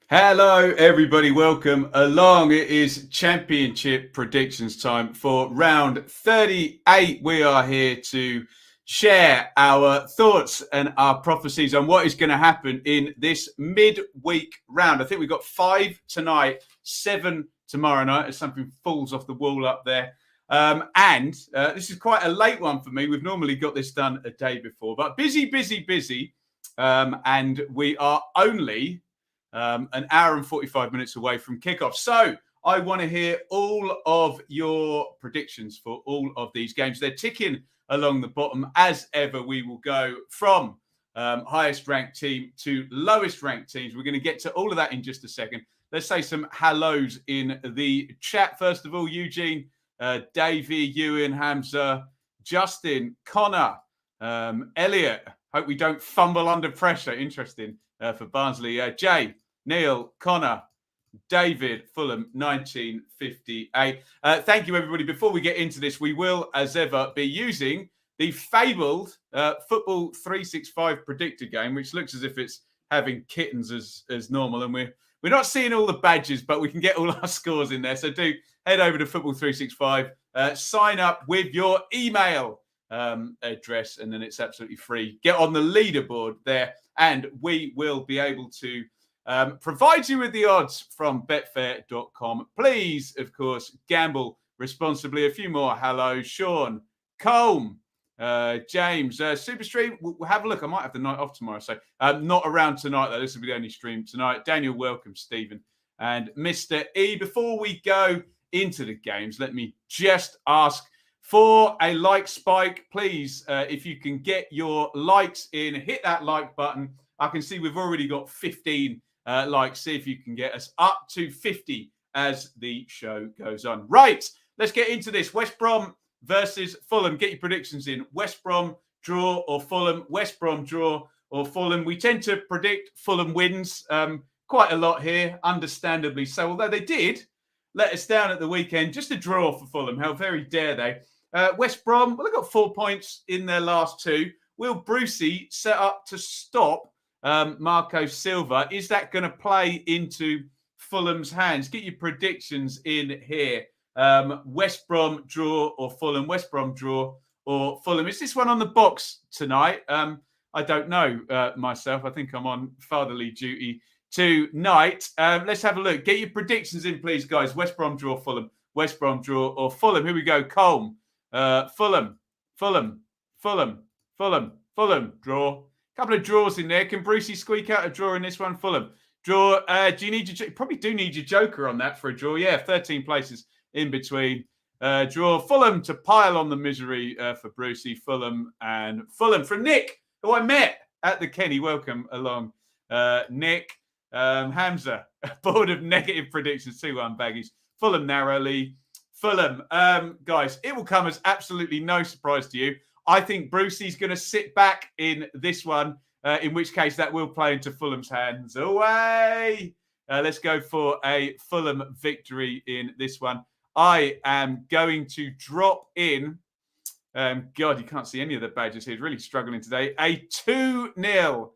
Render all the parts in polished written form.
Hello, everybody. Welcome along. It is Championship predictions time for round 38. We are here to share our thoughts and our prophecies on what is going to happen in this midweek round. I think we've got 5 tonight, 7 tomorrow night, as something falls off the wall up there. And this is quite a late one for me. We've normally got this done a day before, but busy. And we are only an hour and 45 minutes away from kickoff. So I want to hear all of your predictions for all of these games. They're ticking along the bottom. As ever, we will go from highest ranked team to lowest ranked teams. We're going to get to all of that in just a second. Let's say some hellos in the chat. First of all, Eugene, Davey, Iain, Hamza, Justin, Connor, Elliot. Hope we don't fumble under pressure. Interesting for Barnsley. Jay, Neil, Connor, David, Fulham, 1958. Thank you, everybody. Before we get into this, we will, as ever, be using the fabled Football 365 predictor game, which looks as if it's having kittens as normal. And we're not seeing all the badges, but we can get all our scores in there. So do head over to Football 365, sign up with your email address, and then it's absolutely free. Get on the leaderboard there, and we will be able to provide you with the odds from betfair.com. Please, of course, gamble responsibly. A few more hello. Sean, Colm, James, Superstream. We'll have a look. I might have the night off tomorrow, so not around tonight, though. This will be the only stream tonight. Daniel, welcome, Stephen, and Mr. E. Before we go into the games, let me just ask for a like spike, please. If you can get your likes in, hit that like button. I can see we've already got 15 likes. See if you can get us up to 50 as the show goes on. Right, let's get into this. West Brom versus Fulham. Get your predictions in. West Brom draw or Fulham? West Brom draw or Fulham? We tend to predict Fulham wins quite a lot here, understandably so. Although they did let us down at the weekend. Just a draw for Fulham. How very dare they? West Brom, well, they've got 4 points in their last 2. Will Brucey set up to stop Marco Silva? Is that going to play into Fulham's hands? Get your predictions in here. West Brom draw or Fulham? West Brom draw or Fulham? Is this one on the box tonight? I don't know myself. I think I'm on fatherly duty tonight. Let's have a look. Get your predictions in, please, guys. West Brom draw, Fulham. West Brom draw or Fulham? Here we go. Colm. Fulham, draw. Couple of draws in there. Can Brucey squeak out a draw in this one? Fulham, draw. Do you need your? Probably do need your joker on that for a draw. Yeah, 13 places in between. Draw. Fulham to pile on the misery for Brucey. Fulham from Nick, who I met at the Kenny. Welcome along, Nick. Hamza, board of negative predictions. 2-1 baggies. Fulham narrowly. Fulham, guys, it will come as absolutely no surprise to you. I think Brucey's going to sit back in this one, in which case that will play into Fulham's hands. Away! Let's go for a Fulham victory in this one. I am going to drop in, God, you can't see any of the badges here. It's really struggling today. A 2-0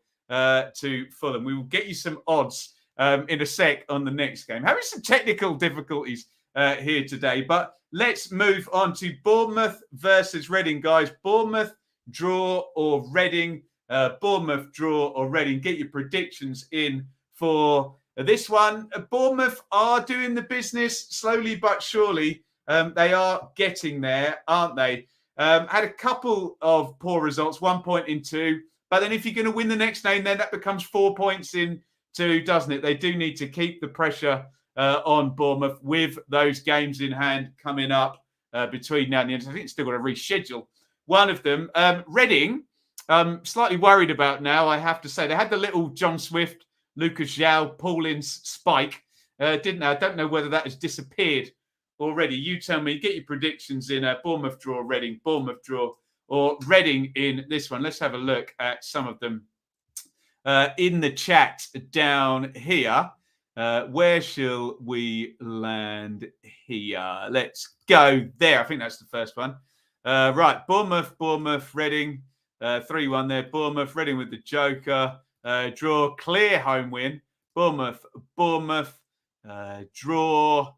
to Fulham. We will get you some odds in a sec on the next game. Having some technical difficulties here today, but let's move on to Bournemouth versus Reading, guys. Bournemouth draw or Reading? Bournemouth draw or Reading? Get your predictions in for this one. Bournemouth are doing the business slowly but surely. They are getting there, aren't they? Had a couple of poor results, 1 point in 2. But then if you're going to win the next game, then that becomes 4 points in 2, doesn't it? They do need to keep the pressure on Bournemouth with those games in hand coming up between now and the end. I think it's still got to reschedule one of them. Reading, slightly worried about now, I have to say. They had the little John Swift, Lucas João, Paulin's spike, didn't they? I don't know whether that has disappeared already. You tell me. Get your predictions in. Bournemouth draw, Reading. Bournemouth draw or Reading in this one. Let's have a look at some of them in the chat down here. Where shall we land here? Let's go there. I think that's the first one. Right, Bournemouth, Reading, 3-1 there. Bournemouth, Reading with the joker. Draw, clear home win. Bournemouth, draw,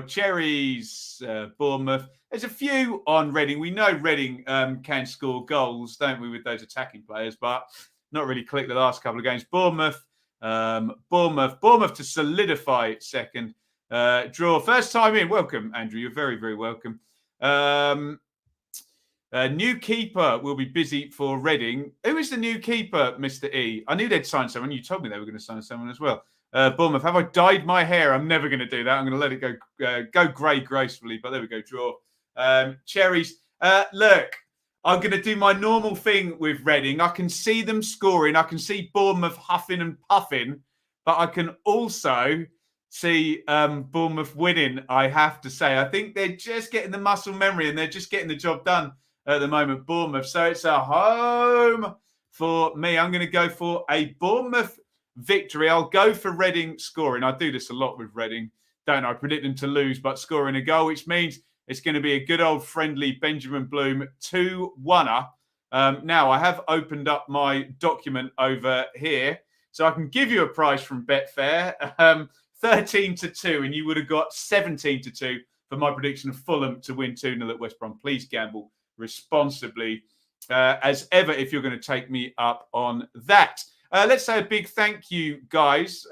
Cherries, Bournemouth. There's a few on Reading. We know Reading can score goals, don't we, with those attacking players, but not really clicked the last couple of games. Bournemouth to solidify second. Draw, first time in. Welcome, Andrew. You're very, very welcome. New keeper will be busy for Reading. Who is the new keeper, Mr. E? I knew they'd sign someone. You told me they were going to sign someone as well. Bournemouth, have I dyed my hair? I'm never going to do that. I'm going to let it go grey gracefully, but there we go, draw. Cherries, look, I'm going to do my normal thing with Reading. I can see them scoring. I can see Bournemouth huffing and puffing, but I can also see Bournemouth winning, I have to say. I think they're just getting the muscle memory and they're just getting the job done at the moment, Bournemouth. So it's a home for me. I'm going to go for a Bournemouth victory. I'll go for Reading scoring. I do this a lot with Reading, don't I? Predict them to lose, but scoring a goal, which means it's going to be a good old friendly Benjamin Bloom 2-1-er. Now, I have opened up my document over here, so I can give you a price from Betfair. 13-2, and you would have got 17-2 for my prediction of Fulham to win 2-0 at West Brom. Please gamble responsibly, as ever, if you're going to take me up on that. Let's say a big thank you, guys,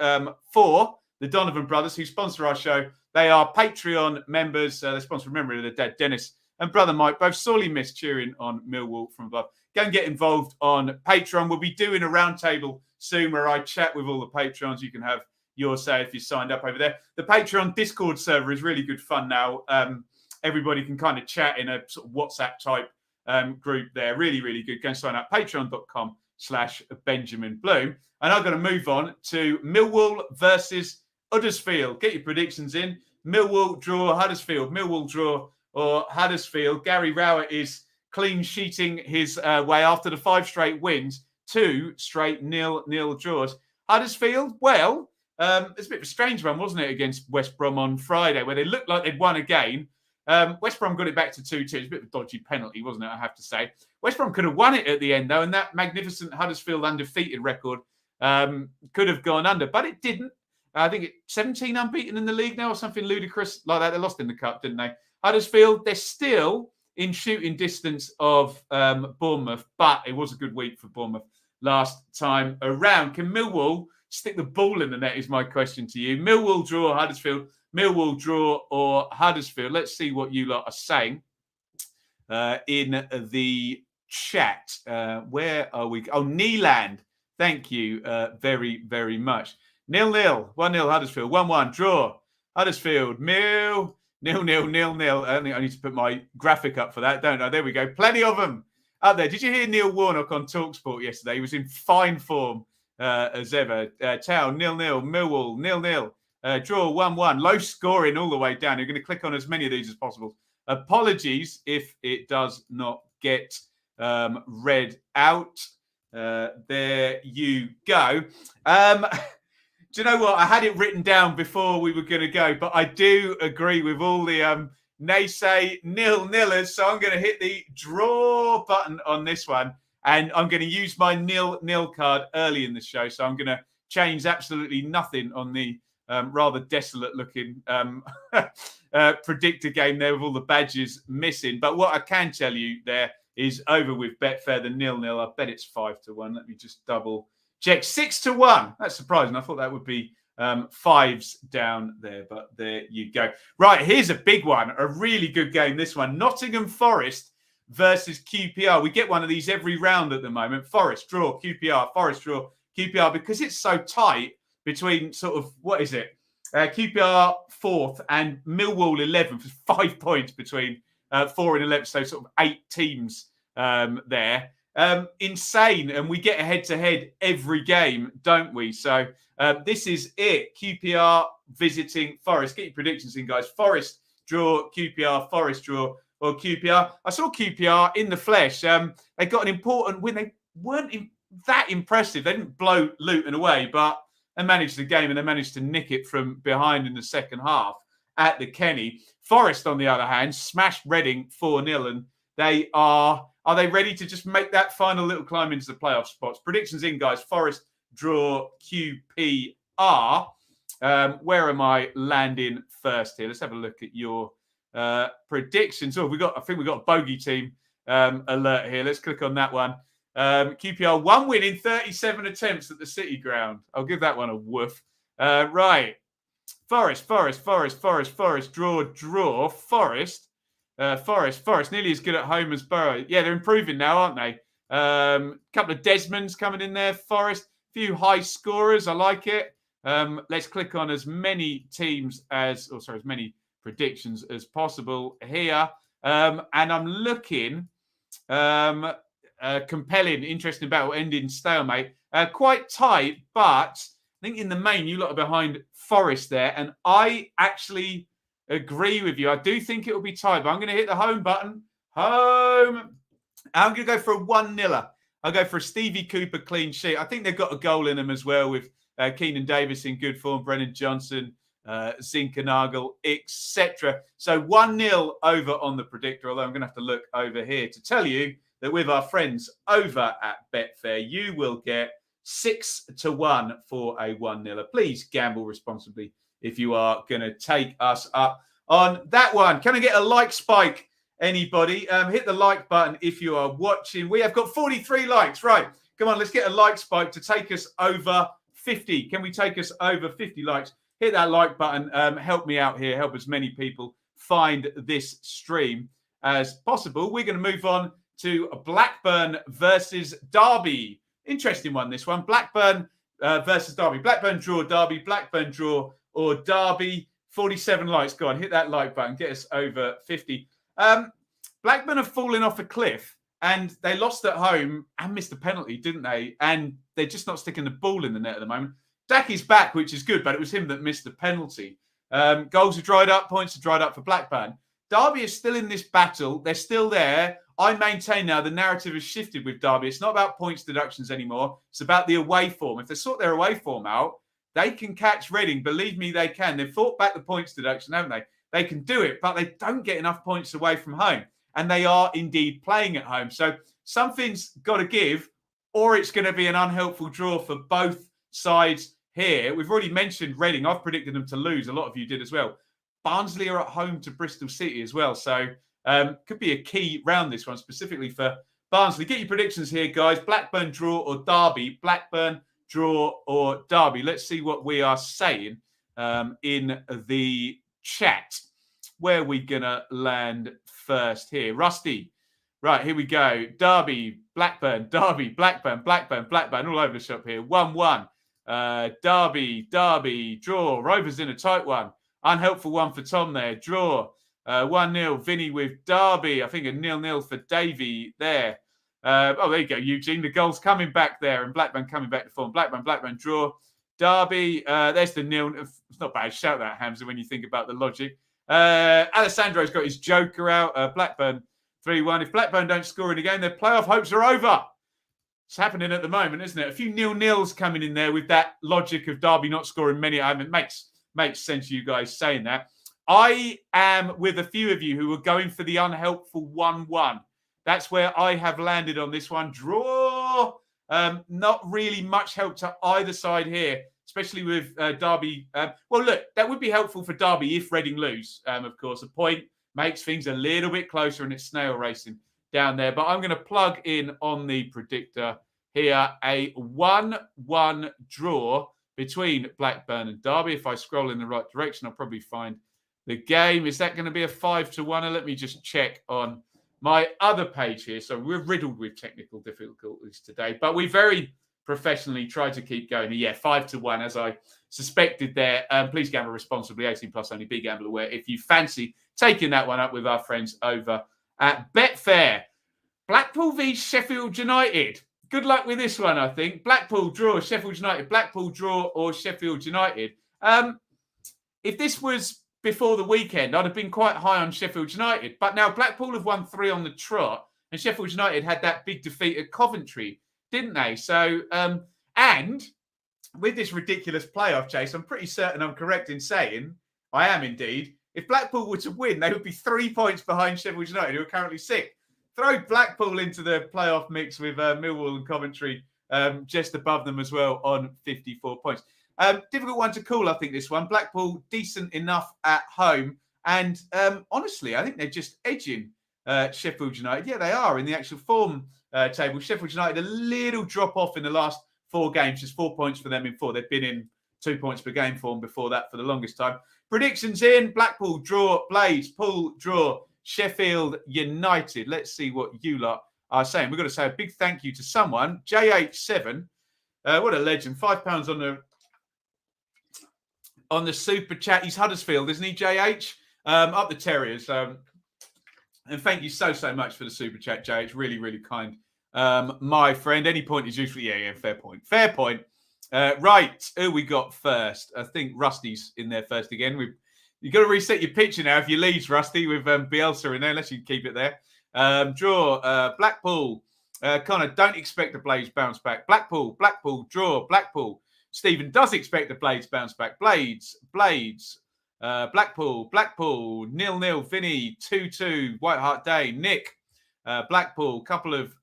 for the Donovan brothers who sponsor our show. They are Patreon members. They sponsor a memory of their dad, Dennis, and brother Mike, both sorely missed cheering on Millwall from above. Go and get involved on Patreon. We'll be doing a roundtable soon where I chat with all the Patreons. You can have your say if you signed up over there. The Patreon Discord server is really good fun now. Everybody can kind of chat in a sort of WhatsApp type group there. Really, really good. Go and sign up. Patreon.com/Benjamin Bloom. And I'm going to move on to Millwall versus Huddersfield. Get your predictions in. Millwall draw, Huddersfield. Millwall draw or Huddersfield. Gary Rowett is clean sheeting his way after the 5 straight wins. 2 straight nil draws. Huddersfield, well, it's a bit of a strange one, wasn't it, against West Brom on Friday, where they looked like they'd won again. West Brom got it back to 2-2. It's a bit of a dodgy penalty, wasn't it, I have to say. West Brom could have won it at the end, though, and that magnificent Huddersfield undefeated record could have gone under, but it didn't. I think it's 17 unbeaten in the league now or something ludicrous like that. They lost in the cup, didn't they? Huddersfield, they're still in shooting distance of Bournemouth, but it was a good week for Bournemouth last time around. Can Millwall stick the ball in the net is my question to you. Millwall draw or Huddersfield? Millwall draw or Huddersfield? Let's see what you lot are saying in the chat. Where are we? Oh, Neeland. Thank you very, very much. 0-0. 1-0 Huddersfield. 1-1 draw. Huddersfield. 0-0. I think I need to put my graphic up for that, don't I? There we go. Plenty of them up there. Did you hear Neil Warnock on TalkSport yesterday? He was in fine form as ever. Town 0-0. Millwall 0-0. Draw 1-1. Low scoring all the way down. You're going to click on as many of these as possible. Apologies if it does not get read out. There you go. Do you know what? I had it written down before we were going to go, but I do agree with all the naysay nil-nillers. So I'm going to hit the draw button on this one, and I'm going to use my nil-nil card early in the show. So I'm going to change absolutely nothing on the rather desolate-looking predictor game there with all the badges missing. But what I can tell you there is over with Betfair, the nil-nil. I bet it's 5-1. Let me just double check. 6-1. That's surprising. I thought that would be 5s down there, but there you go. Right, here's a big one. A really good game, this one. Nottingham Forest versus QPR. We get one of these every round at the moment. Forest draw, QPR. Forest draw, QPR. Because it's so tight between sort of, what is it? QPR 4th and Millwall 11th. 5 points between 4 and 11. So sort of 8 teams there. Insane, and we get a head-to-head every game, don't we? So this is it. QPR visiting Forest. Get your predictions in, guys. Forest draw, QPR, Forest draw, or QPR. I saw QPR in the flesh. They got an important win. They weren't that impressive. They didn't blow Luton away, but they managed the game and they managed to nick it from behind in the second half at the Kenny. Forest, on the other hand, smashed Reading 4-0, and they are they ready to just make that final little climb into the playoff spots? Predictions in, guys. Forest draw, QPR. Where am I landing first here? Let's have a look at your predictions. Oh, I think we got a bogey team alert here. Let's click on that one. QPR 1 win in 37 attempts at the City Ground. I'll give that one a woof. Right. Forest, draw. Forest nearly as good at home as Borough. Yeah, they're improving now, aren't they? Couple of Desmonds coming in there. Forest, few high scorers. I like it. Let's click on as many predictions as possible here. And I'm looking compelling, interesting battle ending stalemate. Quite tight, but I think in the main, you lot are behind Forest there. And I actually agree with you. I do think it will be tight, but I'm going to hit the home button. Home. I'm going to go for a 1-0. I'll go for a Stevie Cooper clean sheet. I think they've got a goal in them as well with Keenan Davis in good form, Brennan Johnson, Zinkernagel, etc. So 1-0 over on the predictor, although I'm going to have to look over here to tell you that with our friends over at Betfair, you will get 6-1 for a 1-0. Please gamble responsibly if you are going to take us up on that one. Can I get a like spike, anybody? Hit the like button if you are watching. We have got 43 likes. Right. Come on, let's get a like spike to take us over 50. Can we take us over 50 likes? Hit that like button. Help me out here. Help as many people find this stream as possible. We're going to move on to Blackburn versus Derby. Interesting one, this one. Blackburn versus Derby. Blackburn draw, Derby. Blackburn draw or Derby. 47 likes. Go on, hit that like button. Get us over 50. Blackburn have fallen off a cliff and they lost at home and missed a penalty, didn't they? And they're just not sticking the ball in the net at the moment. Daki's back, which is good, but it was him that missed the penalty. Goals are dried up. Points are dried up for Blackburn. Derby is still in this battle. They're still there. I maintain now the narrative has shifted with Derby. It's not about points deductions anymore. It's about the away form. If they sort their away form out, they can catch Reading. Believe me, they can. They've fought back the points deduction, haven't they? They can do it, but they don't get enough points away from home. And they are indeed playing at home. So something's got to give, or it's going to be an unhelpful draw for both sides here. We've already mentioned Reading. I've predicted them to lose. A lot of you did as well. Barnsley are at home to Bristol City as well. So could be a key round, this one, specifically for Barnsley. Get your predictions here, guys. Blackburn draw or Derby. Blackburn draw or Derby. Let's see what we are saying in the chat. Where are we going to land first here? Rusty. Right, here we go. Derby, Blackburn, Derby, Blackburn, Blackburn, Blackburn. All over the shop here. 1-1. Derby, draw. Rovers in a tight one. Unhelpful one for Tom there. Draw. 1-0. Vinny with Derby. I think a 0-0 for Davey there. There you go, Eugene. The goal's coming back there and Blackburn coming back to form. Blackburn, draw. Derby. There's the 0. It's not bad. Shout that, Hamza, when you think about the logic. Alessandro's got his joker out. Blackburn 3-1. If Blackburn don't score in the game, their playoff hopes are over. It's happening at the moment, isn't it? A few 0-0s coming in there with that logic of Derby not scoring many. I mean, it makes sense, you guys saying that. I am with a few of you who are going for the unhelpful 1-1. That's where I have landed on this one. Draw. Not really much help to either side here, especially with Derby. Well, look, that would be helpful for Derby if Reading lose. Of course, a point makes things a little bit closer and it's snail racing down there. But I'm going to plug in on the predictor here a 1-1 draw between Blackburn and Derby. If I scroll in the right direction, I'll probably find the game. Is that going to be a 5-1? Let me just check on my other page here. So we're riddled with technical difficulties today, but we very professionally tried to keep going. Yeah, 5-1, as I suspected there. Please gamble responsibly. 18 plus only. Be gamble aware. If you fancy taking that one up with our friends over at Betfair. Blackpool v Sheffield United. Good luck with this one, I think. Blackpool draw, Sheffield United. Blackpool draw or Sheffield United. If this was before the weekend, I'd have been quite high on Sheffield United. But now Blackpool have won 3 on the trot, and Sheffield United had that big defeat at Coventry, didn't they? So, and with this ridiculous playoff chase, I'm pretty certain I'm correct in saying, I am indeed, if Blackpool were to win, they would be 3 points behind Sheffield United, who are currently 6th. Throw Blackpool into the playoff mix with Millwall and Coventry just above them as well on 54 points. Difficult one to call, I think, this one. Blackpool, decent enough at home. And honestly, I think they're just edging Sheffield United. Yeah, they are in the actual form table. Sheffield United, a little drop off in the last 4 games, just 4 points for them in 4. They've been in 2 points per game form before that for the longest time. Predictions in: Blackpool, draw, Blades, Pool, draw, Sheffield United. Let's see what you lot are saying. We've got to say a big thank you to someone, JH7. What a legend. £5 on the super chat. He's Huddersfield, isn't he, JH? Up the Terriers. And thank you so much for the super chat, JH. Really, really kind. My friend, any point is useful. Yeah, fair point. Fair point. Right, who we got first? I think Rusty's in there first again. You've got to reset your picture now if you leave, Rusty, with Bielsa in there, unless you keep it there. Draw, Blackpool. Connor, don't expect the Blades bounce back. Blackpool, draw, Blackpool. Stephen does expect the Blades bounce back. Blades. Blackpool, 0-0. Vinny, 2-2. White Hart Day. Nick, Blackpool. Couple of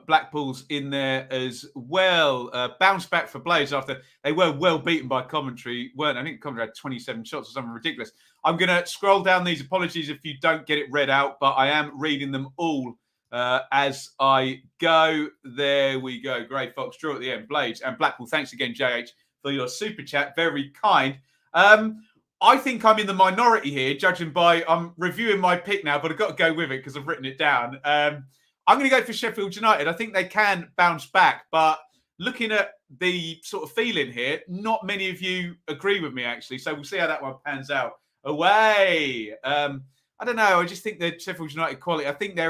Blackpool's in there as well. Bounce back for Blades after they were well beaten by Coventry, weren't? I think Coventry had 27 shots or something ridiculous. I'm going to scroll down these. Apologies if you don't get it read out, but I am reading them all as I go. There we go. Grey Fox, draw at the end. Blades and Blackpool. Thanks again, JH, for your super chat. Very kind. I think I'm in the minority here, judging by I'm reviewing my pick now, but I've got to go with it because I've written it down. I'm going to go for Sheffield United. I think they can bounce back, but looking at the sort of feeling here, not many of you agree with me, actually. So we'll see how that one pans out. Away. I don't know. I just think the Sheffield United quality, I do think they're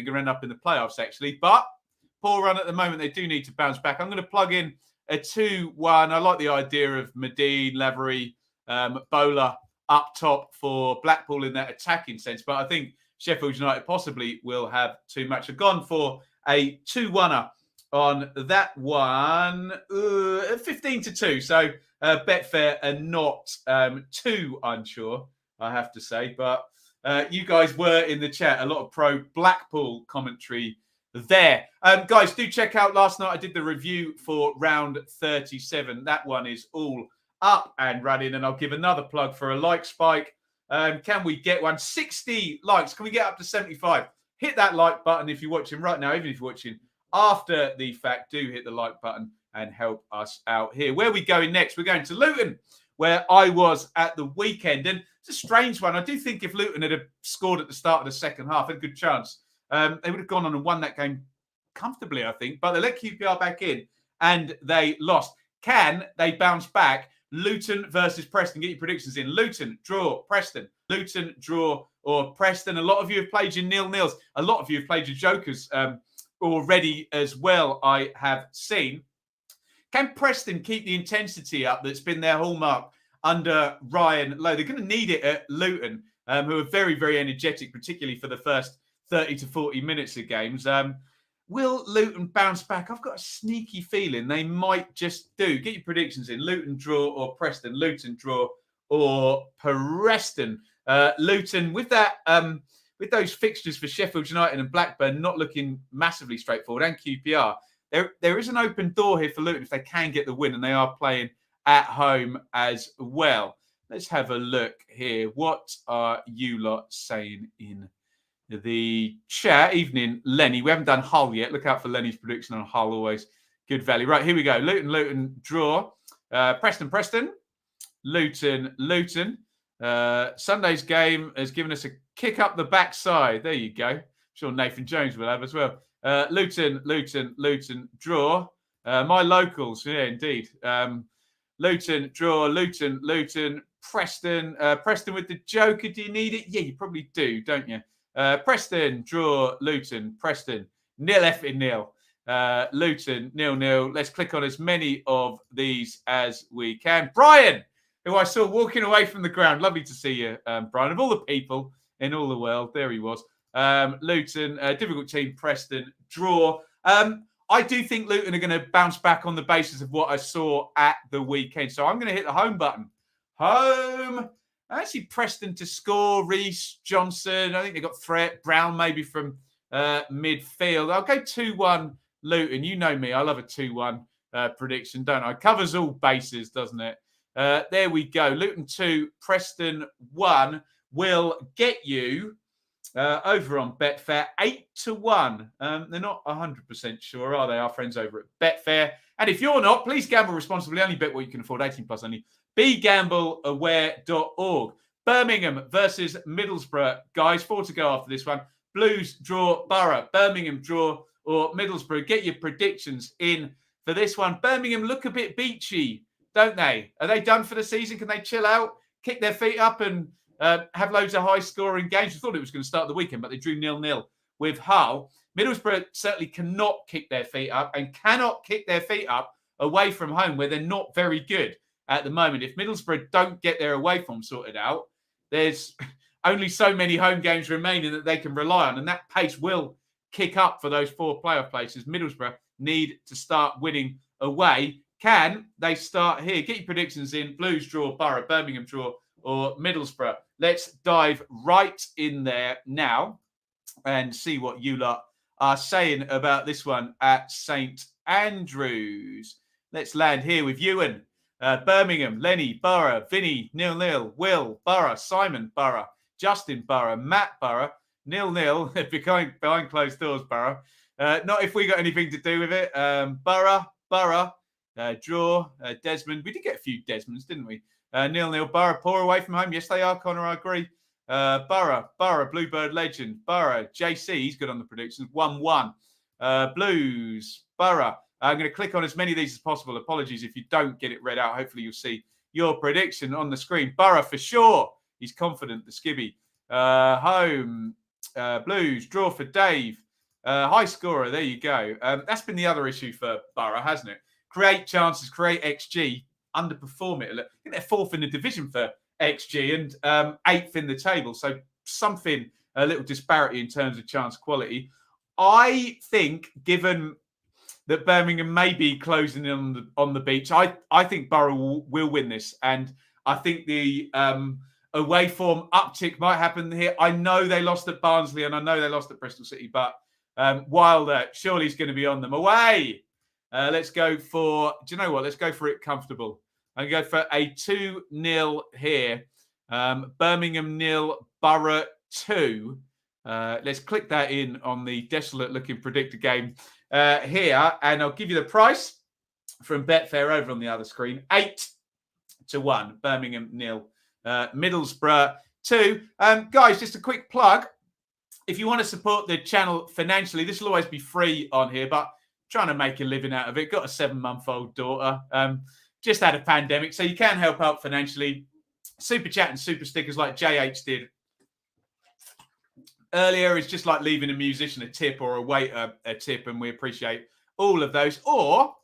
going to end up in the playoffs, actually. But poor run at the moment. They do need to bounce back. I'm going to plug in a 2-1. I like the idea of Medine, Lavery, Bowler up top for Blackpool in that attacking sense. But I think Sheffield United possibly will have too much. I've gone for a 2-1er on that one. 15-2. So Betfair are not too unsure, I have to say. But you guys were in the chat. A lot of pro Blackpool commentary there. Guys, do check out last night. I did the review for round 37. That one is all up and running. And I'll give another plug for a like spike. Can we get 60 likes? Can we get up to 75? Hit that like button if you're watching right now. Even if you're watching after the fact, do hit the like button and help us out here. Where are we going next? We're going to Luton, where I was at the weekend. And it's a strange one. I do think if Luton had scored at the start of the second half, a good chance. They would have gone on and won that game comfortably, I think. But they let QPR back in and they lost. Can they bounce back? Luton versus Preston. Get your predictions in. Luton, draw, Preston. Luton, draw, or Preston. A lot of you have played your 0-0s. A lot of you have played your jokers already as well, I have seen. Can Preston keep the intensity up that's been their hallmark under Ryan Lowe? They're going to need it at Luton, who are very, very energetic, particularly for the first 30 to 40 minutes of games. Will Luton bounce back? I've got a sneaky feeling they might just do. Get your predictions in. Luton, draw, or Preston. Luton, draw, or Preston. Luton, with that, with those fixtures for Sheffield United and Blackburn not looking massively straightforward, and QPR, there is an open door here for Luton if they can get the win, and they are playing at home as well. Let's have a look here. What are you lot saying in the chat? Evening, Lenny. We haven't done Hull yet. Look out for Lenny's prediction on Hull. Always good value. Right, here we go. Luton, draw. Preston. Luton. Sunday's game has given us a kick up the backside. There you go. I'm sure Nathan Jones will have as well. Luton, draw. My locals, yeah, indeed. Luton, draw. Luton. Preston with the joker. Do you need it? Yeah, you probably do, don't you? Preston, draw, Luton, Preston, 0-0. Luton, 0-0. Let's click on as many of these as we can. Brian, who I saw walking away from the ground. Lovely to see you, Brian. Of all the people in all the world, there he was. Luton, difficult team, Preston, draw. I do think Luton are going to bounce back on the basis of what I saw at the weekend. So I'm going to hit the home button. Home. Actually, Preston to score. Reece, Johnson. I think they got threat. Brown maybe from midfield. I'll go 2-1 Luton. You know me. I love a 2-1 prediction, don't I? Covers all bases, doesn't it? There we go. Luton 2, Preston 1 will get you over on Betfair 8-1. They're not 100% sure, are they? Our friends over at Betfair. And if you're not, please gamble responsibly. Only bet what you can afford. 18 plus only. BeGambleAware.org. Birmingham versus Middlesbrough. Guys, 4 to go after this one. Blues draw Borough. Birmingham draw or Middlesbrough. Get your predictions in for this one. Birmingham look a bit beachy, don't they? Are they done for the season? Can they chill out, kick their feet up and have loads of high-scoring games? We thought it was going to start the weekend, but they drew 0-0 with Hull. Middlesbrough certainly cannot kick their feet up and cannot kick their feet up away from home where they're not very good at the moment. If Middlesbrough don't get their away form sorted out, there's only so many home games remaining that they can rely on, and that pace will kick up for those 4 playoff places. Middlesbrough need to start winning away. Can they start here? Get your predictions in. Blues draw Borough, Birmingham draw or Middlesbrough. Let's dive right in there now and see what you lot are saying about this one at St Andrews. Let's land here with Ewan. Birmingham, Lenny, Borough, Vinny, 0-0, Will, Borough, Simon, Borough, Justin, Borough, Matt, Borough, 0-0, behind closed doors, Borough. Not if we got anything to do with it. Borough, draw, Desmond. We did get a few Desmonds, didn't we? 0-0, Borough, poor away from home. Yes, they are, Connor, I agree. Borough, Bluebird legend. Borough, JC, he's good on the predictions. 1-1. Blues, Borough. I'm going to click on as many of these as possible. Apologies if you don't get it read out. Hopefully you'll see your prediction on the screen. Borough for sure. He's confident, the skibby. Home, Blues, draw for Dave. High scorer, there you go. That's been the other issue for Borough, hasn't it? Create chances, create XG, underperform it. I think they're 4th in the division for XG and 8th in the table. So something, a little disparity in terms of chance quality. I think, given that Birmingham may be closing in on the beach, I think Borough will win this. And I think the away form uptick might happen here. I know they lost at Barnsley and I know they lost at Bristol City, but Wilder surely is going to be on them. Away! Let's go for, do you know what? Let's go for it comfortable. I'm going to go for a 2-0 here. Birmingham 0, Borough 2. Let's click that in on the desolate-looking predictor game here, and I'll give you the price from Betfair over on the other screen. 8-1, Birmingham 0, Middlesbrough 2. Guys, just a quick plug. If you want to support the channel financially, this will always be free on here, but trying to make a living out of it. Got a 7-month-old daughter. Just had a pandemic, so you can help out financially. Super chat and super stickers like JH did earlier is just like leaving a musician a tip or a waiter a tip, and we appreciate all of those. Or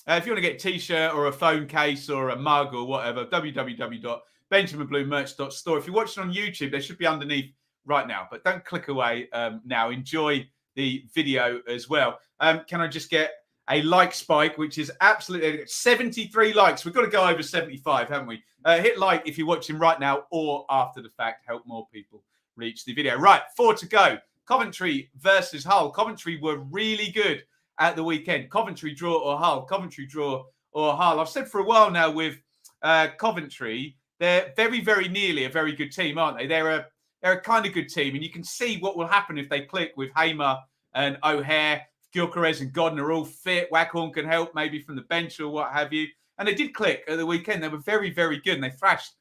if you want to get a t-shirt or a phone case or a mug or whatever, www.benjaminbluemerch.store. If you're watching on YouTube, they should be underneath right now, but don't click away now. Enjoy the video as well. Can I just get a like spike, which is absolutely 73 likes. We've got to go over 75, haven't we? Hit like if you're watching right now or after the fact. Help more people reach the video. Right, 4 to go. Coventry versus Hull. Coventry were really good at the weekend. Coventry draw or Hull. Coventry draw or Hull. I've said for a while now with Coventry, they're very, very nearly a very good team, aren't they? They're a kind of good team, and you can see what will happen if they click with Hamer and O'Hare. Gyökeres and Godden are all fit. Waghorn can help maybe from the bench or what have you. And they did click at the weekend. They were very, very good, and they thrashed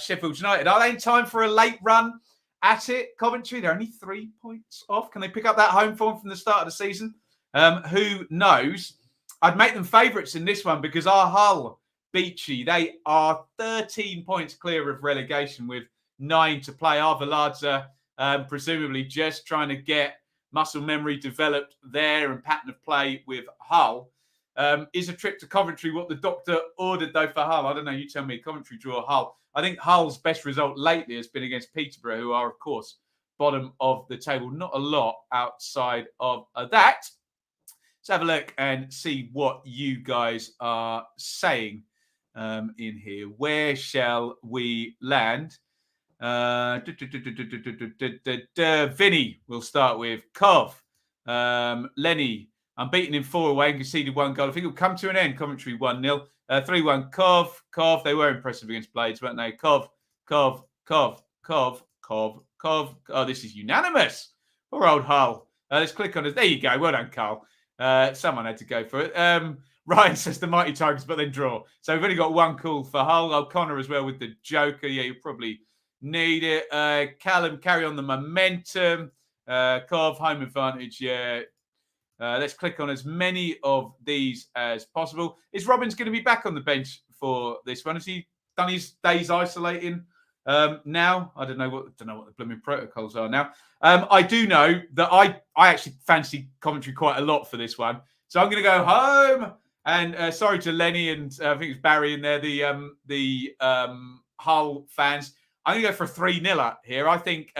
Sheffield United. Are they in time for a late run at it, Coventry? They're only 3 points off. Can they pick up that home form from the start of the season? Who knows? I'd make them favourites in this one because our Hull, Beachy, they are 13 points clear of relegation with 9 to play. Our Villards are presumably just trying to get muscle memory developed there and pattern of play with Hull. Is a trip to Coventry what the doctor ordered, though, for Hull? I don't know. You tell me. Coventry draw Hull. I think Hull's best result lately has been against Peterborough, who are, of course, bottom of the table. Not a lot outside of that. Let's have a look and see what you guys are saying in here. Where shall we land? Vinny, we'll start with. Cov, Lenny, unbeaten in 4 away and conceded 1 goal. I think it'll come to an end. Coventry 1-0. 3-1. Cov. They were impressive against Blades, weren't they? Cov. Oh, this is unanimous. Poor old Hull. Let's click on it. There you go. Well done, Carl. Someone had to go for it. Ryan says the Mighty Tigers, but then draw. So we've only got 1 call for Hull. O'Connor as well with the Joker. Yeah, you probably need it. Callum, carry on the momentum. Cov, home advantage. Yeah. Let's click on as many of these as possible. Is Robbins going to be back on the bench for this one? Has he done his days isolating now? I don't know what the blooming protocols are now. I do know that I actually fancy Coventry quite a lot for this one. So I'm going to go home. And sorry to Lenny and I think it's Barry in there, the Hull fans. I'm going to go for a 3-0 here. I think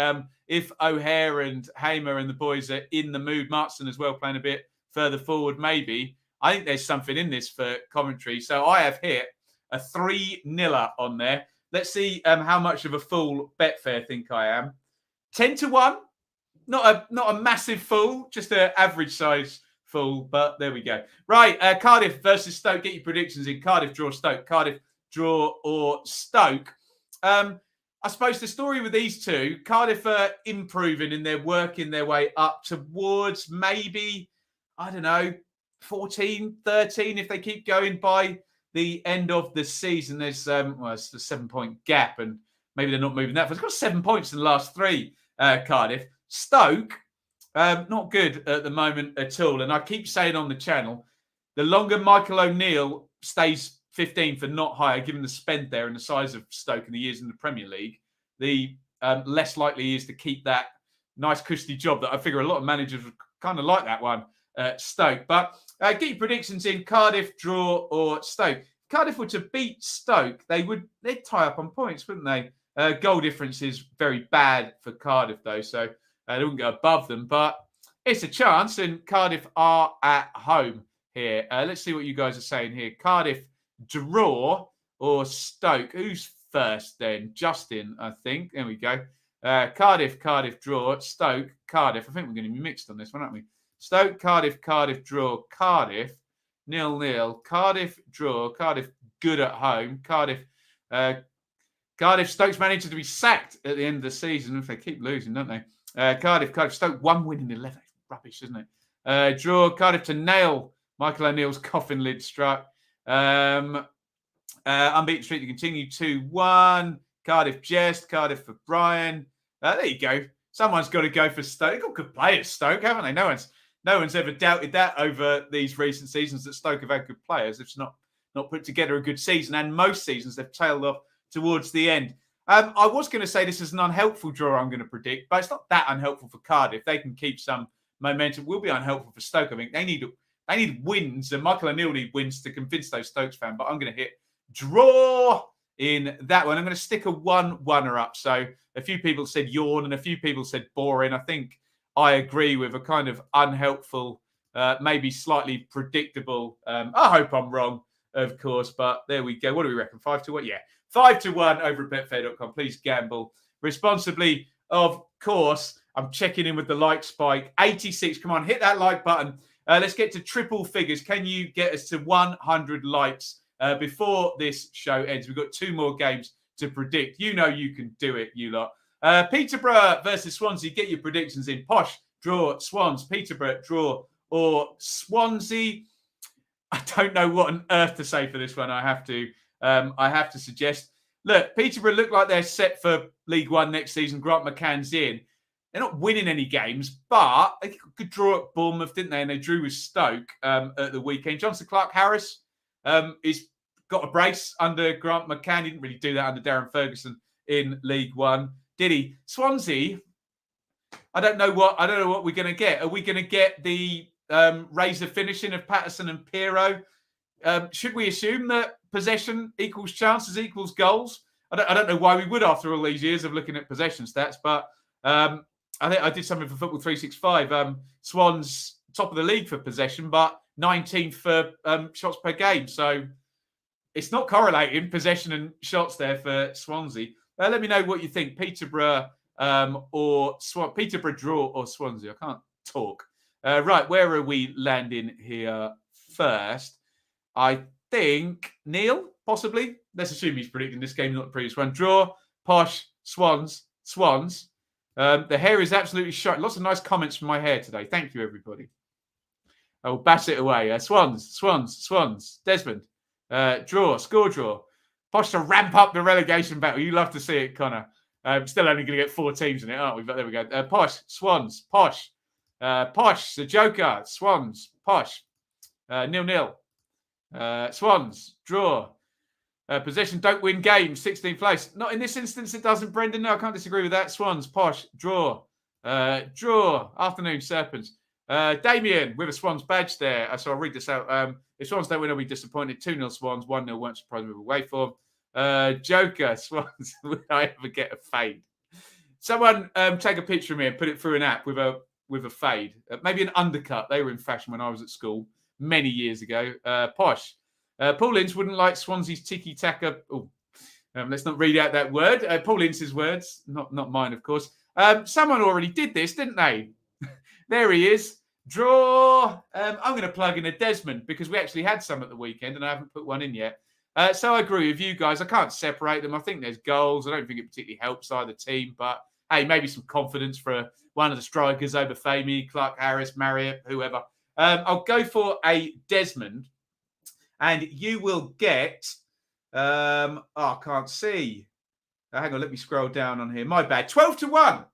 if O'Hare and Hamer and the boys are in the mood, Martson as well playing a bit further forward, maybe. I think there's something in this for Coventry. So I have hit a 3-0 on there. Let's see how much of a fool Betfair think I am. 10-1. Not a massive fool, just an average size fool, but there we go. Right, Cardiff versus Stoke. Get your predictions in. Cardiff draw Stoke. Cardiff draw or Stoke. I suppose the story with these two, Cardiff are improving and they're working their way up towards maybe, I don't know, 14, 13 if they keep going by the end of the season. There's it's a 7-point gap and maybe they're not moving that far. It's got 7 points in the last 3, Cardiff. Stoke, not good at the moment at all. And I keep saying on the channel, the longer Michael O'Neill stays 15th and not higher, given the spend there and the size of Stoke and the years in the Premier League, the less likely he is to keep that nice cushy job that I figure a lot of managers would kind of like that one, Stoke. But get your predictions in. Cardiff, draw or Stoke. If Cardiff were to beat Stoke, they'd tie up on points, wouldn't they? Goal difference is very bad for Cardiff, though, so they wouldn't go above them. But it's a chance, and Cardiff are at home here. Let's see what you guys are saying here. Cardiff, draw or Stoke? Who's first then? Justin, I think. There we go. Cardiff, draw. Stoke, Cardiff. I think we're going to be mixed on this one, aren't we? Stoke, Cardiff, draw. Cardiff, 0-0. Cardiff, draw. Cardiff, good at home. Cardiff, Stoke's manager to be sacked at the end of the season if they keep losing, don't they? Cardiff, Stoke, 1 win in 11. Rubbish, isn't it? Draw. Cardiff to nail Michael O'Neill's coffin lid struck. Unbeaten streak to continue 2-1. Cardiff jest. Cardiff for Brian. There you go. Someone's got to go for Stoke. They've got good players, Stoke, haven't they? No one's ever doubted that over these recent seasons that Stoke have had good players. They've not put together a good season, and most seasons they've tailed off towards the end. I was going to say this is an unhelpful draw I'm going to predict, but it's not that unhelpful for Cardiff. They can keep some momentum. It will be unhelpful for Stoke. I think they need wins, and Michael O'Neill need wins to convince those Stokes fans. But I'm going to hit draw in that one. I'm going to stick a 1-1er up. So a few people said yawn and a few people said boring. I think I agree with a kind of unhelpful, maybe slightly predictable. I hope I'm wrong, of course, but there we go. What do we reckon? 5-1? Yeah, 5-1 over at betfair.com. Please gamble responsibly, of course. I'm checking in with the like spike. 86. Come on, hit that like button. Let's get to triple figures. Can you get us to 100 likes before this show ends? We've got 2 more games to predict. You know you can do it, you lot. Peterborough versus Swansea. Get your predictions in. Posh, draw, Swans. Peterborough, draw or Swansea. I don't know what on earth to say for this one. I have to suggest. Look, Peterborough look like they're set for League One next season. Grant McCann's in. They're not winning any games, but they could draw at Bournemouth, didn't they? And they drew with Stoke at the weekend. Johnson Clark-Harris is got a brace under Grant McCann. He didn't really do that under Darren Ferguson in League One, did he? Swansea, I don't know what we're going to get. Are we going to get the razor finishing of Patterson and Pirro? Should we assume that possession equals chances equals goals? I don't know why we would after all these years of looking at possession stats, but I think I did something for Football 365. Swans top of the league for possession, but 19th for shots per game. So it's not correlating possession and shots there for Swansea. Let me know what you think. Peterborough Peterborough draw or Swansea. I can't talk. Right, where are we landing here first? I think Neil, possibly. Let's assume he's predicting this game, not the previous one. Draw, Posh, Swans. The hair is absolutely shot. Lots of nice comments from my hair today. Thank you, everybody. I will bash it away. Swans. Desmond. Draw, score draw. Posh to ramp up the relegation battle. You love to see it, Connor. Still only going to get 4 teams in it, aren't we? But there we go. Posh, Swans, Posh. Posh, the Joker, Swans, Posh. 0-0. Swans, draw. Possession, don't win games, 16th place. Not in this instance, it doesn't, Brendan. No, I can't disagree with that. Swans, Posh, draw. Draw. Afternoon, Serpents. Damien with a Swans badge there. So I'll read this out. If Swans don't win, I'll be disappointed. 2-0 Swans, 1-0 won't surprise me with away form. Joker, Swans, would I ever get a fade? Someone take a picture of me and put it through an app with a fade. Maybe an undercut. They were in fashion when I was at school many years ago. Posh. Paul Ince wouldn't like Swansea's tiki-taka. Let's not read out that word. Paul Ince's words, not mine, of course. Someone already did this, didn't they? There he is. Draw. I'm going to plug in a Desmond because we actually had some at the weekend and I haven't put one in yet. So I agree with you guys. I can't separate them. I think there's goals. I don't think it particularly helps either team. But, hey, maybe some confidence for one of the strikers over Famey, Clark Harris, Marriott, whoever. I'll go for a Desmond. And you will get... I can't see. Hang on, let me scroll down on here. My bad. 12-1.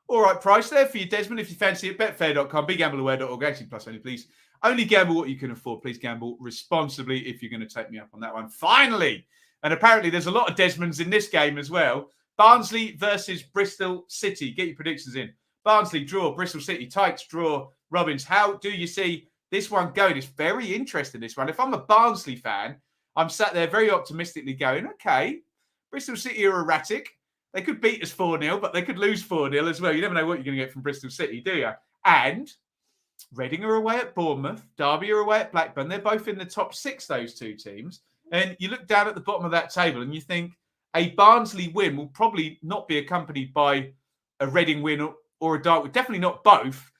All right, price there for you, Desmond. If you fancy it, betfair.com, begambleaware.org. Actually, plus only, please. Only gamble what you can afford. Please gamble responsibly if you're going to take me up on that one. Finally, and apparently there's a lot of Desmonds in this game as well. Barnsley versus Bristol City. Get your predictions in. Barnsley, draw. Bristol City, Tykes, draw. Robbins, how do you see this one going? It's very interesting, this one. If I'm a Barnsley fan, I'm sat there very optimistically going, okay, Bristol City are erratic. They could beat us 4-0, but they could lose 4-0 as well. You never know what you're going to get from Bristol City, do you? And Reading are away at Bournemouth. Derby are away at Blackburn. They're both in the top 6, those two teams. And you look down at the bottom of that table and you think a Barnsley win will probably not be accompanied by a Reading win or a Derby. Definitely not both.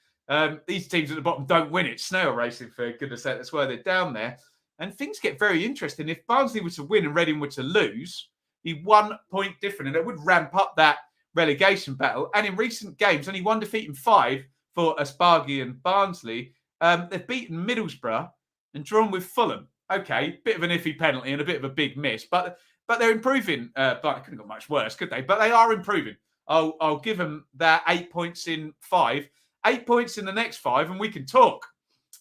These teams at the bottom don't win it. Snail racing, for goodness sake. That's why they're down there. And things get very interesting. If Barnsley were to win and Reading were to lose, be 1 point different, and it would ramp up that relegation battle. And in recent games, only 1 defeat in 5 for Aspargi and Barnsley. They've beaten Middlesbrough and drawn with Fulham. Okay, bit of an iffy penalty and a bit of a big miss, but they're improving. But it couldn't have got much worse, could they? But they are improving. I'll give them that 8 points in 5, 8 points in the next 5, and we can talk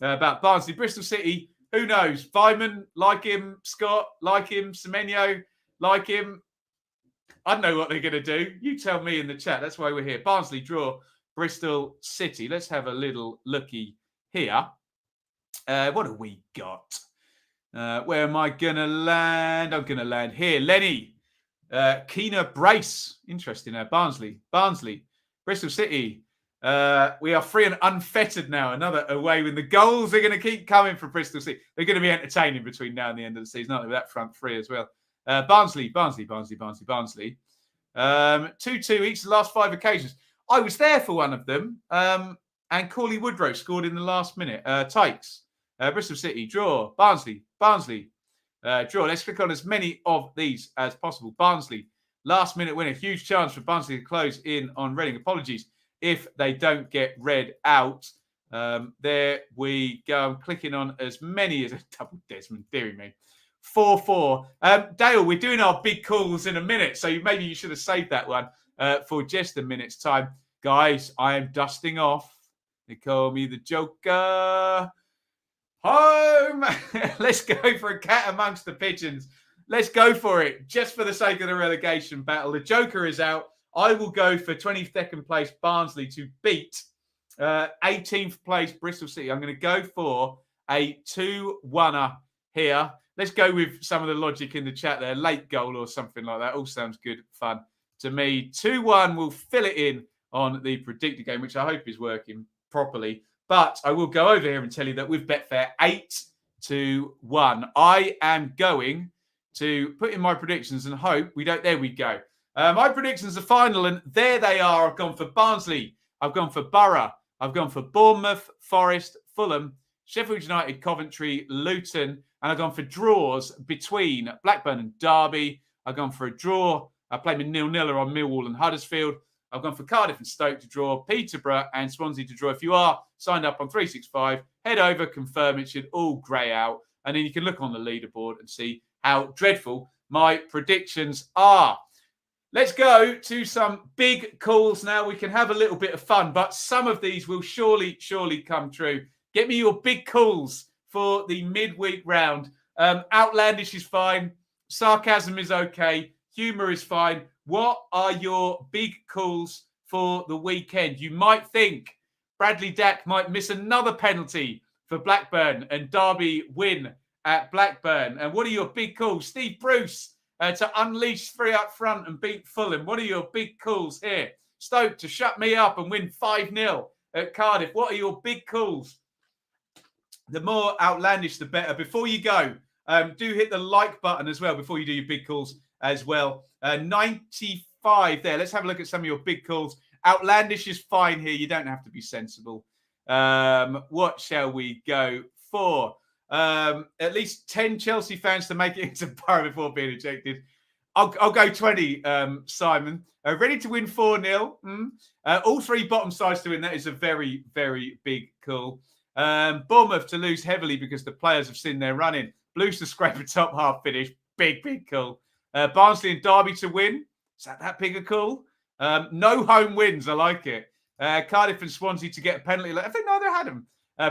about Barnsley. Bristol City, who knows? Vyman, like him. Scott, like him. Semenyo, like him. I don't know what they're going to do. You tell me in the chat. That's why we're here. Barnsley draw Bristol City. Let's have a little looky here. What have we got? Where am I going to land? I'm going to land here. Lenny. Keener Brace. Interesting. Barnsley. Bristol City. We are free and unfettered now. Another away win. The goals are going to keep coming from Bristol City. They're going to be entertaining between now and the end of the season, aren't they? With that front three as well. Barnsley. 2-2 each the last 5 occasions. I was there for one of them. And Corley Woodrow scored in the last minute. Tykes. Bristol City. Draw. Barnsley. Draw. Let's click on as many of these as possible. Barnsley. Last minute winner. Huge chance for Barnsley to close in on Reading. Apologies if they don't get read out. There we go. I'm clicking on as many as a double Desmond. Deary me. 4-4. Dale, we're doing our big calls in a minute, so maybe you should have saved that one for just a minute's time. Guys, I am dusting off. They call me the Joker. Home. Let's go for a cat amongst the pigeons. Let's go for it, just for the sake of the relegation battle. The Joker is out. I will go for 22nd place Barnsley to beat 18th place Bristol City. I'm going to go for a 2-1er here. Let's go with some of the logic in the chat there. Late goal or something like that. All sounds good fun to me. 2-1 will fill it in on the predictor game, which I hope is working properly. But I will go over here and tell you that with Betfair, 8-1. I am going to put in my predictions and hope we don't. There we go. My predictions are final, and there they are. I've gone for Barnsley. I've gone for Borough. I've gone for Bournemouth, Forest, Fulham, Sheffield United, Coventry, Luton, and I've gone for draws between Blackburn and Derby. I've gone for a draw. I played with 0-0 on Millwall and Huddersfield. I've gone for Cardiff and Stoke to draw, Peterborough and Swansea to draw. If you are signed up on 365, head over, confirm. It should all grey out. And then you can look on the leaderboard and see how dreadful my predictions are. Let's go to some big calls now. We can have a little bit of fun, but some of these will surely come true. Get me your big calls for the midweek round. Outlandish is fine. Sarcasm is okay. Humour is fine. What are your big calls for the weekend? You might think Bradley Dack might miss another penalty for Blackburn and Derby win at Blackburn. And what are your big calls? Steve Bruce to unleash 3 up front and beat Fulham. What are your big calls here? Stoke to shut me up and win 5-0 at Cardiff. What are your big calls? The more outlandish, the better. Before you go, do hit the like button as well before you do your big calls as well. 95 there. Let's have a look at some of your big calls. Outlandish is fine here. You don't have to be sensible. What shall we go for? At least 10 Chelsea fans to make it into Borough before being ejected. I'll go 20, Simon. Ready to win 4-0. All 3 bottom sides to win. That is a very, very big call. Bournemouth to lose heavily because the players have seen their running. Blues to scrape a top half finish. Big, big call. Barnsley and Derby to win. Is that big a call? No home wins. I like it. Cardiff and Swansea to get a penalty. I think neither had them.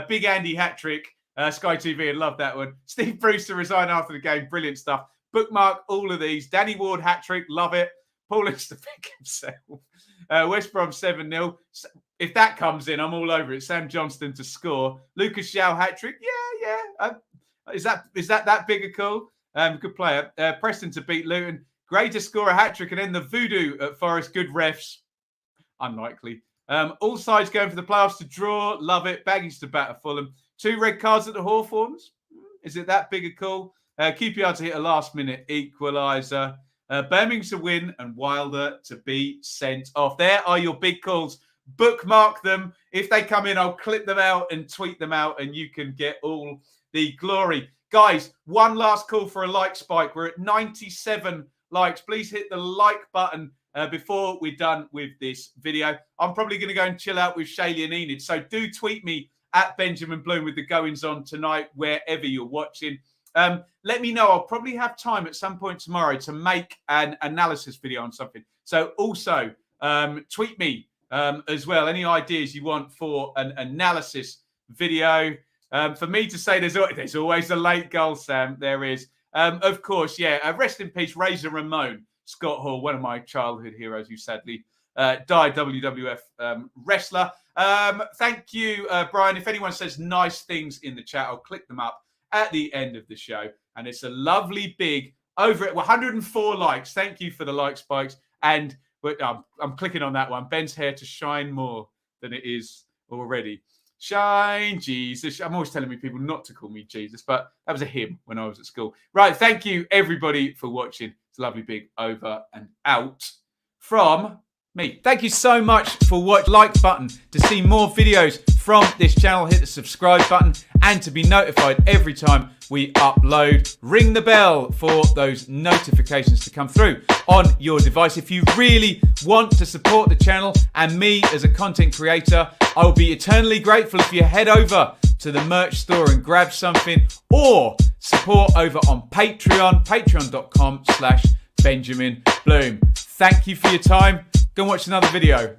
Big Andy hat-trick. Sky TV, I love that one. Steve Bruce to resign after the game. Brilliant stuff. Bookmark all of these. Danny Ward hat-trick. Love it. Paulus to pick himself. West Brom 7-0. If that comes in, I'm all over it. Sam Johnston to score. Lucas Zhao hat-trick. Yeah. Is that big a call? Good player. Preston to beat Luton. Gray to score a hat-trick. And then the voodoo at Forest. Good refs. Unlikely. All sides going for the playoffs to draw. Love it. Baggies to batter Fulham. 2 red cards at the Hawthorns. Is it that big a call? QPR to hit a last-minute equaliser. Birmingham to win and Wilder to be sent off. There are your big calls. Bookmark them. If they come in, I'll clip them out and tweet them out and you can get all the glory. Guys, one last call for a like spike. We're at 97 likes. Please hit the like button before we're done with this video. I'm probably going to go and chill out with Shaylee and Enid. So do tweet me at Benjamin Bloom with the goings on tonight, wherever you're watching. Let me know. I'll probably have time at some point tomorrow to make an analysis video on something. So also tweet me as well. Any ideas you want for an analysis video? For me to say there's always a late goal, Sam. There is. Of course, yeah. Rest in peace, Razor Ramon Scott Hall, one of my childhood heroes who sadly died, WWF wrestler. Thank you, Brian. If anyone says nice things in the chat, I'll click them up at the end of the show. And it's a lovely big over at 104 likes. Thank you for the like spikes. And I'm clicking on that one. Ben's hair to shine more than it is already. Shine, Jesus. I'm always telling people not to call me Jesus, but that was a hymn when I was at school. Right. Thank you, everybody, for watching. It's a lovely big over and out from me. Thank you so much for watching. Like button to see more videos from this channel. Hit the subscribe button and to be notified every time we upload. Ring the bell for those notifications to come through on your device. If you really want to support the channel and me as a content creator, I will be eternally grateful if you head over to the merch store and grab something, or support over on Patreon, patreon.com/Benjamin Bloom. Thank you for your time. Go and watch another video.